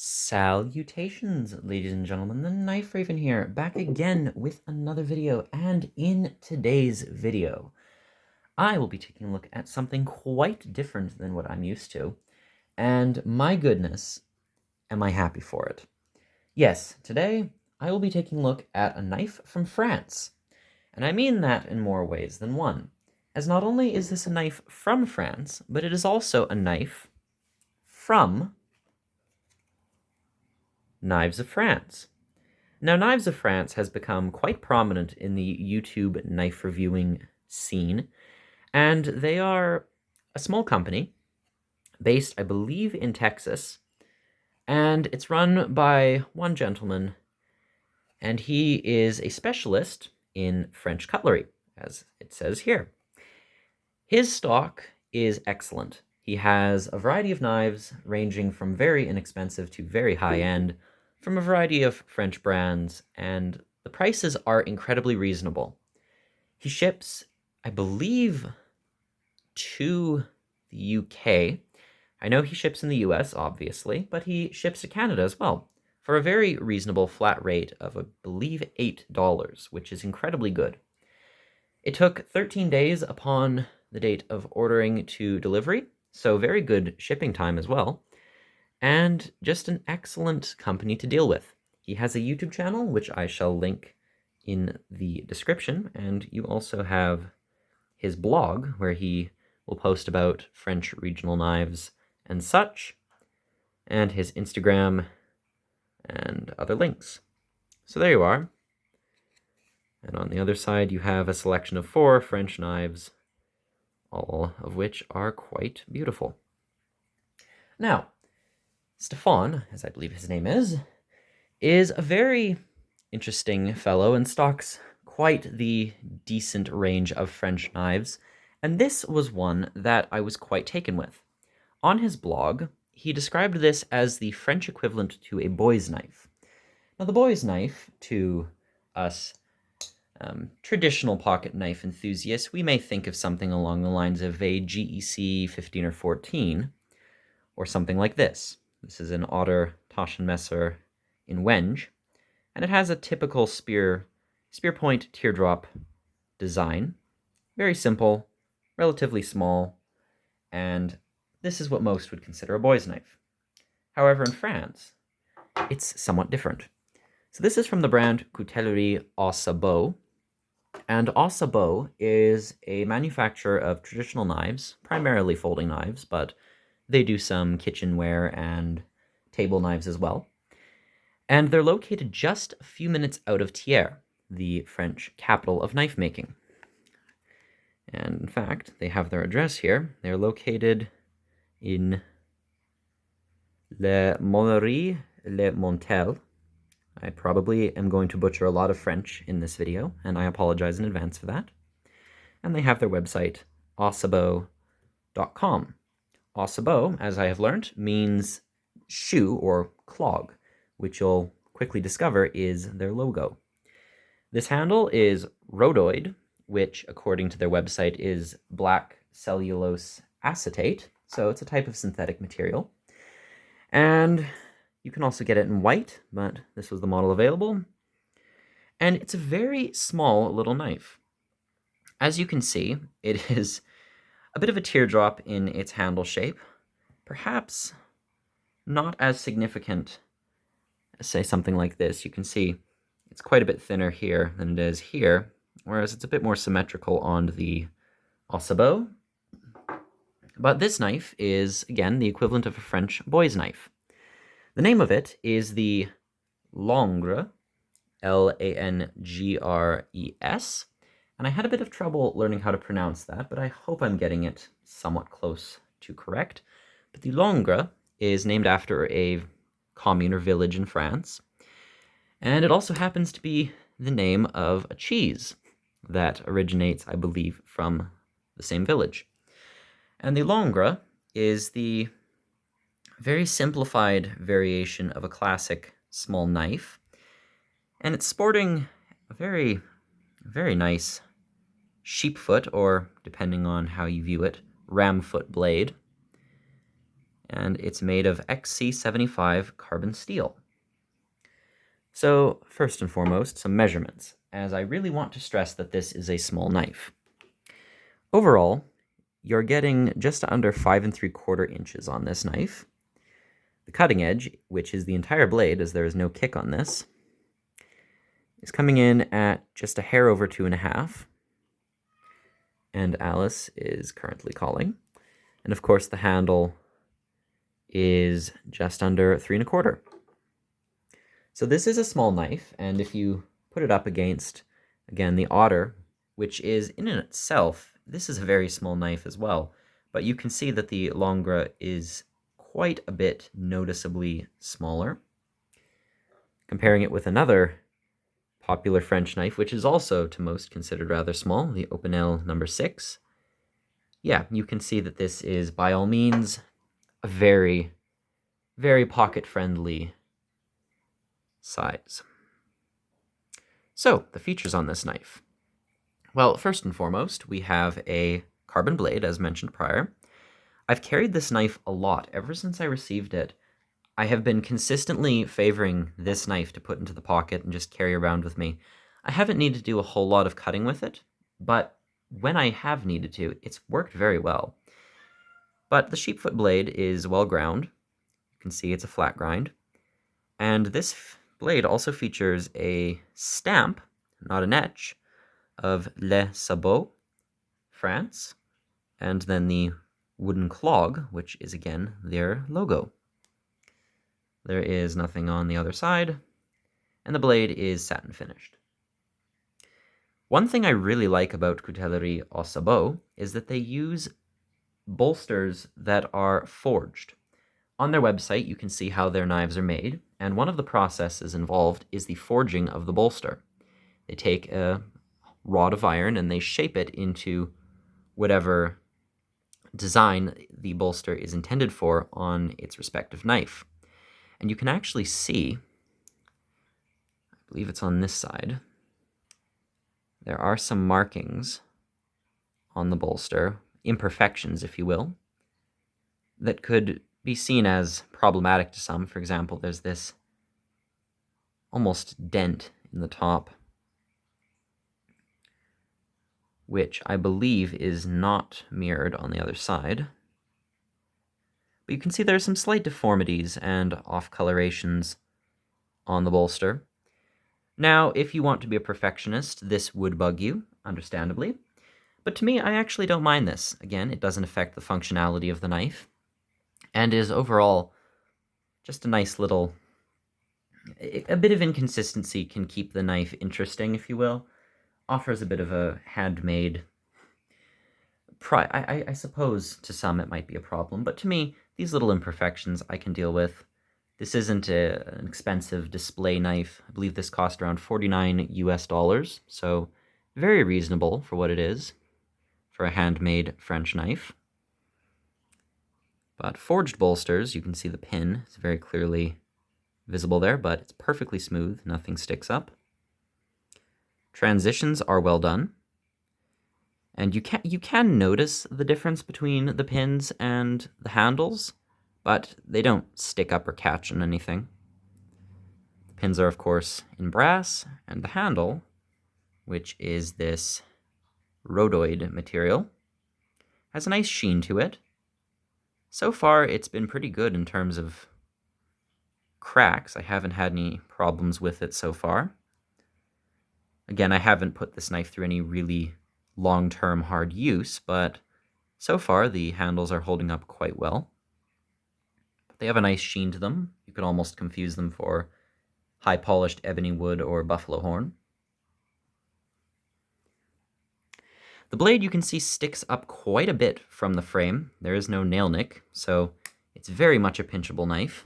Salutations, ladies and gentlemen, the Knife Raven here, back again with another video, and in today's video, I will be taking a look at something quite different than what I'm used to, and my goodness, am I happy for it. Yes, today, I will be taking a look at a knife from France, and I mean that in more ways than one, as not only is this a knife from France, but it is also a knife from Knives of France. Now, Knives of France has become quite prominent in the YouTube knife reviewing scene, and they are a small company based, I believe, in Texas, and it's run by one gentleman, and he is a specialist in French cutlery, as it says here. His stock is excellent. He has a variety of knives ranging from very inexpensive to very high-end, from a variety of French brands, and the prices are incredibly reasonable. He ships, I believe, to the UK. I know he ships in the US, obviously, but he ships to Canada as well, for a very reasonable flat rate of, I believe, $8, which is incredibly good. It took 13 days upon the date of ordering to delivery, so very good shipping time as well, and just an excellent company to deal with. He has a YouTube channel, which I shall link in the description, and you also have his blog, where he will post about French regional knives and such, and his Instagram and other links. So there you are. And on the other side, you have a selection of 4 French knives, all of which are quite beautiful. Now, Stefan, as I believe his name is a very interesting fellow and stocks quite the decent range of French knives, and this was one that I was quite taken with. On his blog, he described this as the French equivalent to a boy's knife. Now, the boy's knife, to us traditional pocket knife enthusiasts, we may think of something along the lines of a GEC 15 or 14, or something like this. This is an Otter Taschenmesser in Wenge, and it has a typical spear point teardrop design. Very simple, relatively small, and this is what most would consider a boy's knife. However, in France, it's somewhat different. So this is from the brand Coutellerie Au Sabot, and Au Sabot is a manufacturer of traditional knives, primarily folding knives, but they do some kitchenware and table knives as well. And they're located just a few minutes out of Thiers, the French capital of knife making. And in fact, they have their address here. They're located in Monnerie-le-Montel. I probably am going to butcher a lot of French in this video, and I apologize in advance for that. And they have their website, ausabot.com. Au Sabot, as I have learned, means shoe or clog, which you'll quickly discover is their logo. This handle is rhodoid, which, according to their website, is black cellulose acetate, so it's a type of synthetic material. And you can also get it in white, but this was the model available. And it's a very small little knife. As you can see, it is a bit of a teardrop in its handle shape, perhaps not as significant as, say, something like this. You can see it's quite a bit thinner here than it is here, whereas it's a bit more symmetrical on the Au Sabot. But this knife is, again, the equivalent of a French boy's knife. The name of it is the Langres, Langres, and I had a bit of trouble learning how to pronounce that, but I hope I'm getting it somewhat close to correct. But the Langres is named after a commune or village in France, and it also happens to be the name of a cheese that originates, I believe, from the same village. And the Langres is the very simplified variation of a classic small knife, and it's sporting a very, very nice sheepfoot, or depending on how you view it, ram foot blade. and it's made of XC75 carbon steel. So, first and foremost, some measurements, as I really want to stress that this is a small knife. Overall, you're getting just under 5 3/4 inches on this knife. The cutting edge, which is the entire blade, as there is no kick on this, is coming in at just a hair over 2.5. And Alice is currently calling. And of course, the handle is just under 3 1/4. So this is a small knife, and if you put it up against, again, the Otter, which is in and itself, this is a very small knife as well, but you can see that the Langres is quite a bit noticeably smaller. Comparing it with another popular French knife, which is also to most considered rather small, the Opinel No. 6. Yeah, you can see that this is by all means a very, very pocket-friendly size. So, the features on this knife. Well, first and foremost, we have a carbon blade, as mentioned prior. I've carried this knife a lot. Ever since I received it, I have been consistently favoring this knife to put into the pocket and just carry around with me. I haven't needed to do a whole lot of cutting with it, but when I have needed to, it's worked very well. But the sheepfoot blade is well ground. You can see it's a flat grind. And this blade also features a stamp, not an etch, of Le Sabot, France, and then the wooden clog, which is again their logo. There is nothing on the other side, and the blade is satin finished. One thing I really like about Coutellerie Au Sabot is that they use bolsters that are forged. On their website, you can see how their knives are made, and one of the processes involved is the forging of the bolster. They take a rod of iron and they shape it into whatever design the bolster is intended for on its respective knife. And you can actually see, I believe it's on this side, there are some markings on the bolster, imperfections, if you will, that could be seen as problematic to some. For example, there's this almost dent in the top, which I believe is not mirrored on the other side. But you can see there are some slight deformities and off-colorations on the bolster. Now, if you want to be a perfectionist, this would bug you, understandably. But to me, I actually don't mind this. Again, it doesn't affect the functionality of the knife, and is overall just a nice little... A bit of inconsistency can keep the knife interesting, if you will. Offers a bit of a handmade... I suppose to some it might be a problem, but to me, these little imperfections I can deal with. This isn't an expensive display knife. I believe this cost around $49 US, so very reasonable for what it is, for a handmade French knife. But forged bolsters, you can see the pin is very clearly visible there, but it's perfectly smooth, nothing sticks up. Transitions are well done. And you can notice the difference between the pins and the handles, but they don't stick up or catch on anything. The pins are, of course, in brass, and the handle, which is this rhodoid material, has a nice sheen to it. So far, it's been pretty good in terms of cracks. I haven't had any problems with it so far. Again, I haven't put this knife through any really long-term hard use, but so far the handles are holding up quite well. They have a nice sheen to them. You could almost confuse them for high-polished ebony wood or buffalo horn. The blade, you can see, sticks up quite a bit from the frame. There is no nail nick, so it's very much a pinchable knife.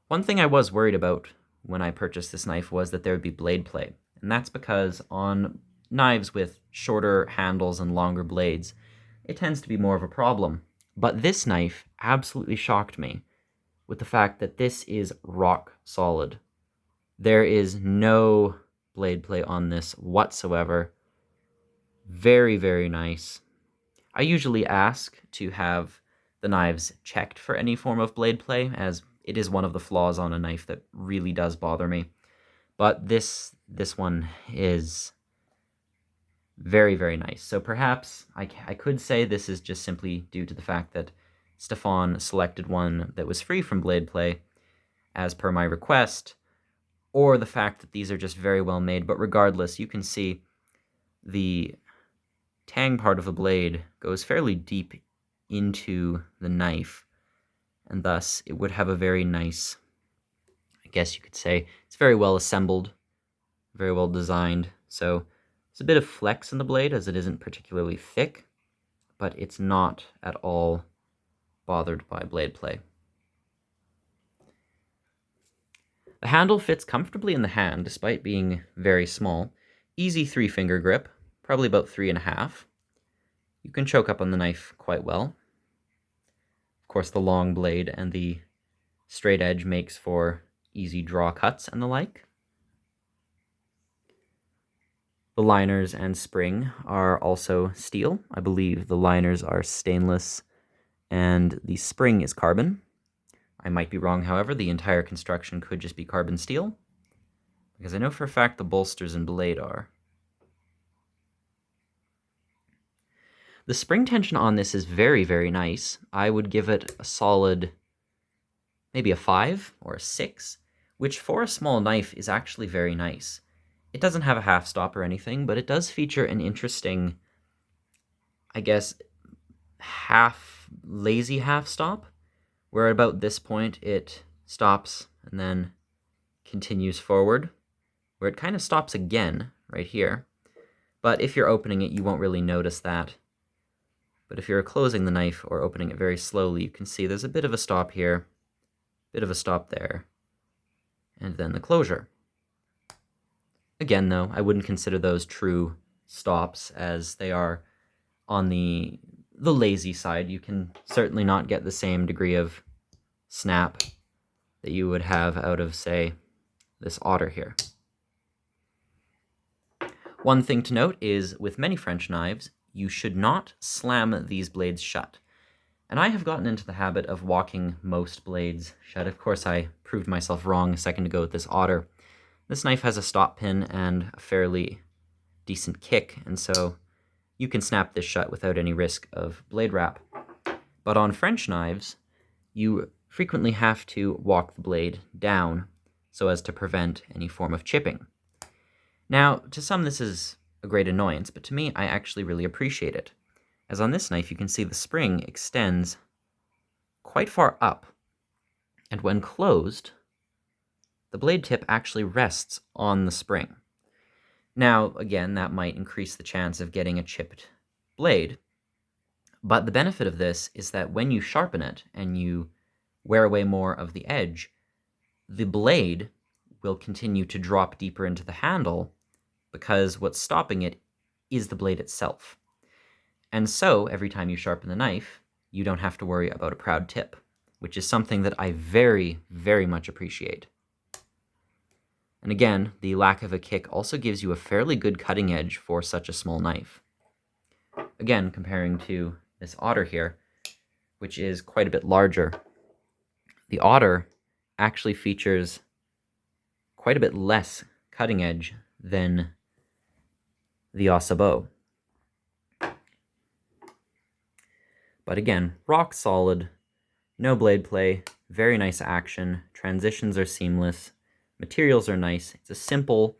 One thing I was worried about when I purchased this knife was that there would be blade play, and that's because on knives with shorter handles and longer blades, it tends to be more of a problem. But this knife absolutely shocked me with the fact that this is rock solid. There is no blade play on this whatsoever. Very, very nice. I usually ask to have the knives checked for any form of blade play, as it is one of the flaws on a knife that really does bother me. But this one is very, very nice. So perhaps I could say this is just simply due to the fact that Stefan selected one that was free from blade play, as per my request, or the fact that these are just very well made. But regardless, you can see the tang part of the blade goes fairly deep into the knife, and thus it would have a very nice, I guess you could say, it's very well assembled, very well designed. So there's a bit of flex in the blade as it isn't particularly thick, but it's not at all bothered by blade play. The handle fits comfortably in the hand despite being very small. Easy 3-finger grip, probably about 3.5. You can choke up on the knife quite well. Of course, the long blade and the straight edge makes for easy draw cuts and the like. The liners and spring are also steel. I believe the liners are stainless and the spring is carbon. I might be wrong, however. The entire construction could just be carbon steel, because I know for a fact the bolsters and blade are. The spring tension on this is very, very nice. I would give it a solid, maybe a 5 or a 6, which for a small knife is actually very nice. It doesn't have a half stop or anything, but it does feature an interesting, I guess, lazy half stop, where at about this point it stops and then continues forward, where it kind of stops again right here. But if you're opening it, you won't really notice that. But if you're closing the knife or opening it very slowly, you can see there's a bit of a stop here, bit of a stop there, and then the closure. Again, though, I wouldn't consider those true stops, as they are on the lazy side. You can certainly not get the same degree of snap that you would have out of, say, this otter here. One thing to note is, with many French knives, you should not slam these blades shut. And I have gotten into the habit of walking most blades shut. Of course, I proved myself wrong a second ago with this otter. This knife has a stop pin and a fairly decent kick, and so you can snap this shut without any risk of blade wrap. But on French knives, you frequently have to walk the blade down so as to prevent any form of chipping. Now, to some this is a great annoyance, but to me, I actually really appreciate it. As on this knife, you can see the spring extends quite far up, and when closed, the blade tip actually rests on the spring. Now, again, that might increase the chance of getting a chipped blade, but the benefit of this is that when you sharpen it and you wear away more of the edge, the blade will continue to drop deeper into the handle, because what's stopping it is the blade itself. And so, every time you sharpen the knife, you don't have to worry about a proud tip, which is something that I very, very much appreciate. And again, the lack of a kick also gives you a fairly good cutting edge for such a small knife. Again, comparing to this otter here, which is quite a bit larger, the otter actually features quite a bit less cutting edge than the Au Sabot. But again, rock solid, no blade play, very nice action, transitions are seamless, materials are nice. It's a simple,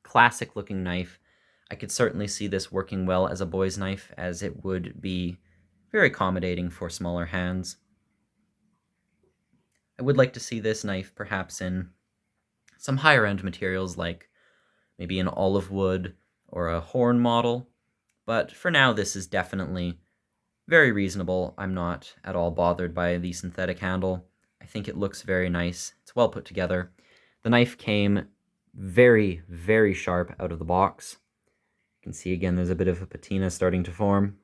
classic looking knife. I could certainly see this working well as a boy's knife, as it would be very accommodating for smaller hands. I would like to see this knife perhaps in some higher end materials, like maybe an olive wood or a horn model, but for now this is definitely very reasonable. I'm not at all bothered by the synthetic handle. I think it looks very nice. It's well put together. The knife came very, very sharp out of the box. You can see again there's a bit of a patina starting to form.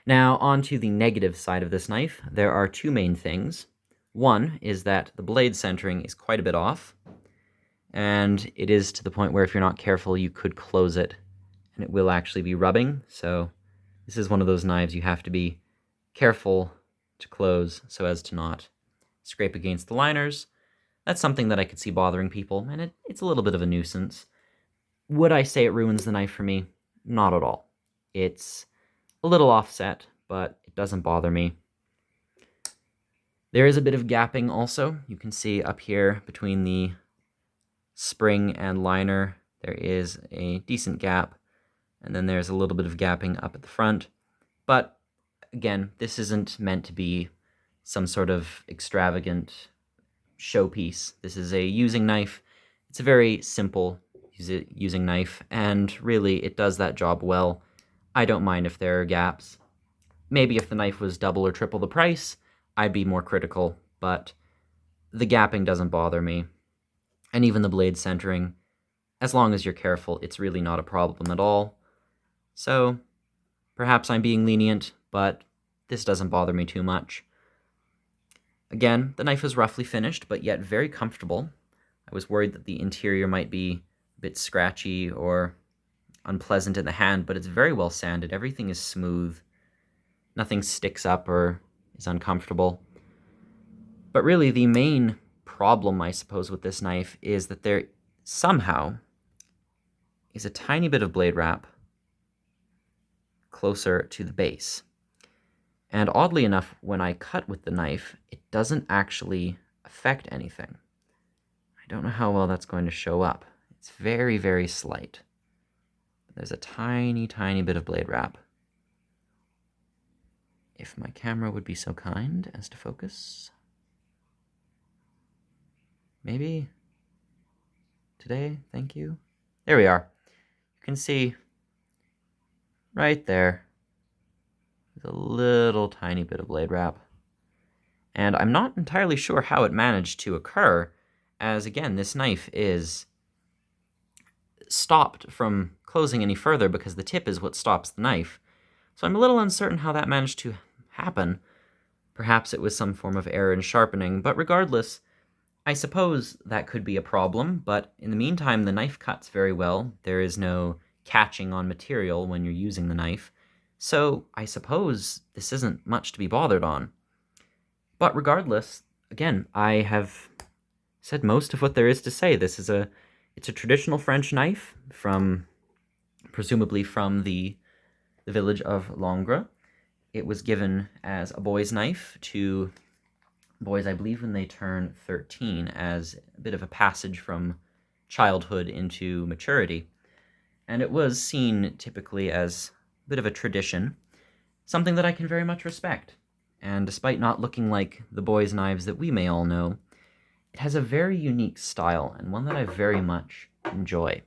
Now onto the negative side of this knife. There are two main things. One is that the blade centering is quite a bit off, and it is to the point where if you're not careful you could close it and it will actually be rubbing. So this is one of those knives you have to be careful to close so as to not scrape against the liners. That's something that I could see bothering people, and it's a little bit of a nuisance. Would I say it ruins the knife for me? Not at all. It's a little offset, but it doesn't bother me. There is a bit of gapping also. You can see up here between the spring and liner, there is a decent gap, and then there's a little bit of gapping up at the front. But again, this isn't meant to be some sort of extravagant showpiece. This is a using knife. It's a very simple using knife, and really it does that job well. I don't mind if there are gaps. Maybe if the knife was double or triple the price, I'd be more critical, but the gapping doesn't bother me. And even the blade centering, as long as you're careful, it's really not a problem at all. So perhaps I'm being lenient, but this doesn't bother me too much. Again, the knife is roughly finished, but yet very comfortable. I was worried that the interior might be a bit scratchy or unpleasant in the hand, but it's very well sanded. Everything is smooth. Nothing sticks up or is uncomfortable. But really, the main problem, I suppose, with this knife is that there somehow is a tiny bit of blade wrap closer to the base. And oddly enough, when I cut with the knife, it doesn't actually affect anything. I don't know how well that's going to show up. It's very, very slight. There's a tiny, tiny bit of blade wrap. If my camera would be so kind as to focus. Maybe today, thank you. There we are. You can see right there, there's a little tiny bit of blade wrap. And I'm not entirely sure how it managed to occur, as again, this knife is stopped from closing any further because the tip is what stops the knife. So I'm a little uncertain how that managed to happen. Perhaps it was some form of error in sharpening, but regardless, I suppose that could be a problem, but in the meantime, the knife cuts very well. There is no catching on material when you're using the knife, so I suppose this isn't much to be bothered on. But regardless, again, I have said most of what there is to say. It's a traditional French knife from, presumably from the village of Langres. It was given as a boy's knife to boys, I believe, when they turn 13, as a bit of a passage from childhood into maturity. And it was seen typically as a bit of a tradition, something that I can very much respect. And despite not looking like the boys' knives that we may all know, it has a very unique style, and one that I very much enjoy.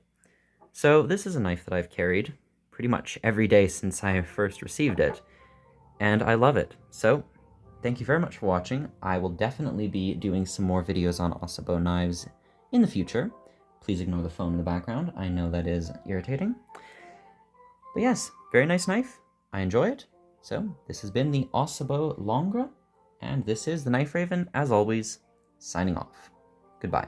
So this is a knife that I've carried pretty much every day since I first received it, and I love it. So thank you very much for watching. I will definitely be doing some more videos on Au Sabot knives in the future. Please ignore the phone in the background. I know that is irritating. But yes, very nice knife. I enjoy it. So this has been the Au Sabot Langres, and this is the Knife Raven, as always, signing off. Goodbye.